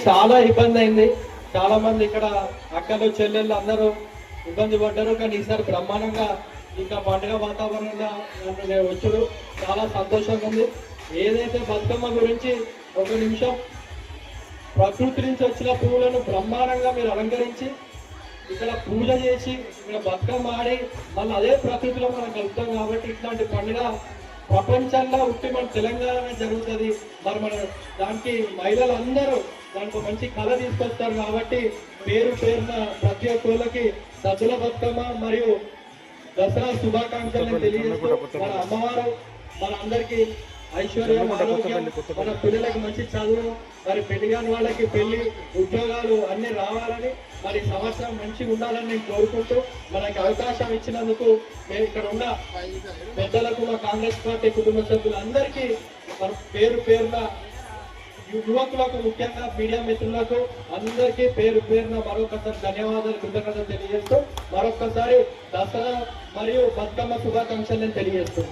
చాలా ఇబ్బంది అయింది. చాలా మంది ఇక్కడ అక్కలు చెల్లెళ్ళు అందరూ ఇబ్బంది పడ్డారు. కానీ ఈసారి బ్రహ్మాండంగా ఇంకా పండుగ వాతావరణంగా నేను వచ్చుడు చాలా సంతోషంగా ఉంది. ఏదైతే బతుకమ్మ గురించి ఒక నిమిషం ప్రకృతి నుంచి వచ్చిన పువ్వులను బ్రహ్మాండంగా మీరు అలంకరించి ఇక్కడ పూజ చేసి ఇక్కడ బతుకమ్మ ఆడి మళ్ళీ అదే ప్రకృతిలో మనం కలుపుతాం. కాబట్టి ఇట్లాంటి పండుగ ప్రపంచంలో ఉట్టి మన తెలంగాణ జరుగుతుంది. మరి మన దానికి మహిళలందరూ దానికి మంచి కళ తీసుకొస్తారు. కాబట్టి పేరు పేరున ప్రతి ఒక్కరికి సద్దుల బతుకమ్మ మరియు దసరా శుభాకాంక్షలను తెలియజేస్తూ మన అమ్మవారు మన అందరికీ ఐశ్వర్యం, ఆరోగ్యం, మన పిల్లలకి మంచి చదువు, మరి పెళ్లి కాని వాళ్ళకి పెళ్లి, ఉద్యోగాలు అన్ని రావాలని, మరి సంవత్సరం మంచిగా ఉండాలని నేను కోరుకుంటూ మనకి అవకాశం ఇచ్చినందుకు మేము ఇక్కడ ఉన్న పెద్దలకు, మా కాంగ్రెస్ పార్టీ కుటుంబ సభ్యులందరికీ పేరు పేరున యువకులకు, ముఖ్యంగా మీడియా మిత్రులకు అందరికీ పేరు పేరున మరొకసారి ధన్యవాదాలు, కృతజ్ఞతలు తెలియజేస్తూ మరొకసారి దసరా మరియు బతుకమ్మ శుభాకాంక్షలు తెలియజేస్తూ